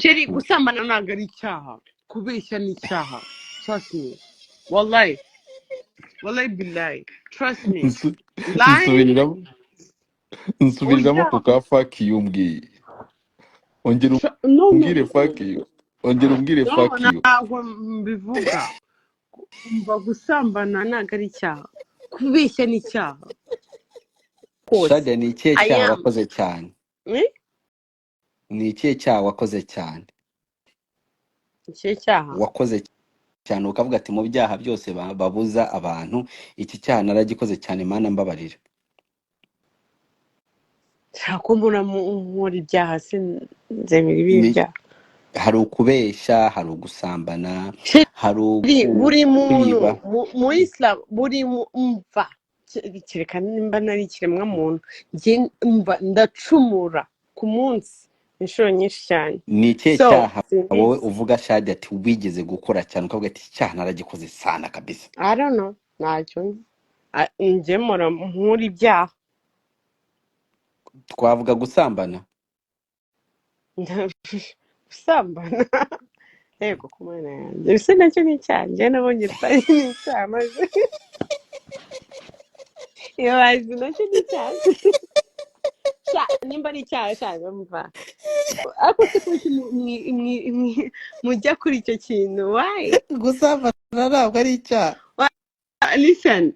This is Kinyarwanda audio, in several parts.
Sheri, gusambana ntabwo ari icyaha. Kubeshya ni icyaha. Trust me. Wallahi. Wallahi billahi. Trust me. Lying? nsubiriramo Oya. ku ka fuck you mbwiye. Ongera No, umbwire fuck you. Ongera umbwire no, fuck you. ntabwo mbivuga. Umva gusambana ntabwo ari icyaha. Kubeshya ni icyaha. Shaddya, ni ikihe I cyaha am. wakoze cyane? Eh? Ni ikihe cyaha wakoze cyane? Ikihe cyaha? Wakoze cyane ukavuga ati mu byaha byose babuza abantu, iki cyaha naragikoze cyane, Mana mbabarira. Nshaka mbona nkora ibyaha sinzemera ibi byaha. Hari ukubeshya, hari ugusambana, hari buri muntu ukwiba. mu Islam buri umva kereka nimba nari ikiremwa muntu njye mva ndacumura ku munsi inshuro nyinshi cyane. Ni ikihe cyaha wowe uvuga Shaddya ati wigeze gukora cyane ukavuga ati iki cyaha naragikoze sana kabisa? I don't know, ntacyo njye mpora nkura ibyaha. Twavuga gusambana. Gusambana yego ku mana yanjye bisa nacyo ni icyaha, njye nabonye atari n'icyaha maze iyo bazi nacyo ni icyaha. Nimba ari icyaha shaka mva ariko se kuki mujya kuri icyo kintu? Why? Gusambana ntabwo ari icyaha. Listen,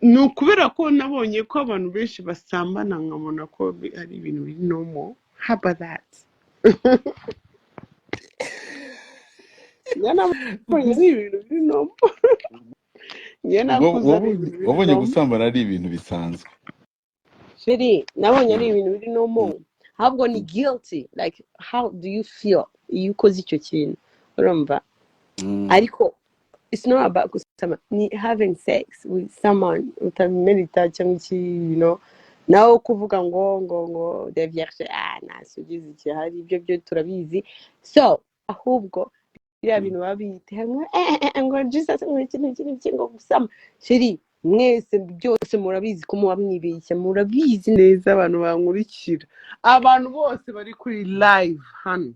ni ukubera ko nabonye ko abantu benshi basambana nkabona ko ari ibintu biri normal. How about that? Nabonye ari ibintu biri normal. Wabonye gusambana ari ibintu bisanzwe? Sheri, nabonye ari ibintu biri normal. Ahubwo ni guilty. Like, how do you feel iyo ukoze icyo kintu? Urumva? Ariko it's not about having sex with someone utamedita cyangwa iki, you know, nawe kuvuga ngo de vierge nasugize iki, hari ibyo byo turabizi. So ahubwo biriya bintu babite ngo Jesus ngo iki ngo gusama. Sheri, mwese byose murabizi ko muba mwibeshya, murabizi neza. Abantu bankurikira, abantu bose bari kuri live hano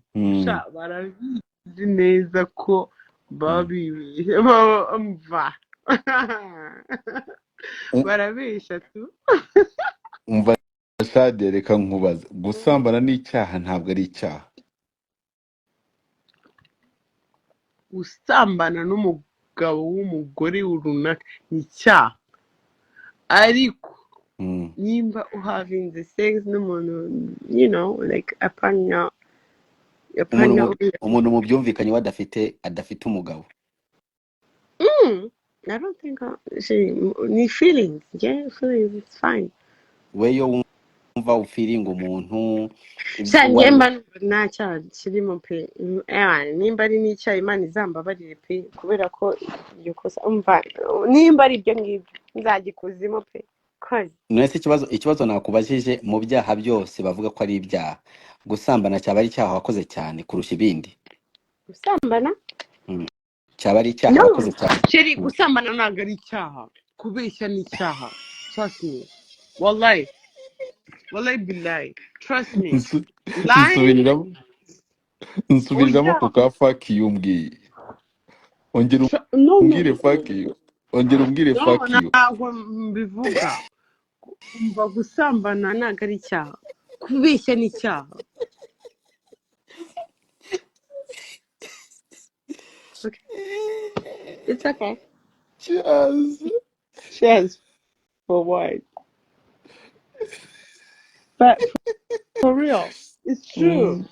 barabizi neza ko babibeshya, mva barabeshya tu. Umva Shaddya, reka nkubaza, gusambana ni icyaha ntabwo ari icyaha? Gusambana n'umugabo w'umugore runaka ni icyaha, ariko nimba uhavinze sex n'umuntu, you know, like apanya umuntu mu byumvikanye adafite umugabo. I don't think ni feelings. Yeah, feelings, it's fine. Weyo wumva ufiringa umuntu cyangwa nta cyaha kirimo pe. Nimba ari n'icyaha Imana izambabarire pe, kubera ko iryo kosa umva nimba ari ibyo ngibyo nzagikuzimo pe. Nese ikibazo nakubajije, mu byaha byose bavuga ko ari ibyaha, gusambana cyaba ari icyaha wakoze cyane kurusha ibindi? Gusambana cyaba ari icyaha wakoze cyane? Sheri, gusambana ntabwo ari icyaha. Kubeshya ni icyaha. Trust me. Wallahi. Wallahi billahi. Trust me. Lying? Nsubiriramo ku ka fuck you mbwiye. Ongera umbwire fuck you. Ongera umbwire fuck you. Ntabwo mbivuga. Umva gusambana ntabwo ari icyaha. Kubeshya ni icyaha. Okay. It's okay. Cheers. For what? But for real, it's true.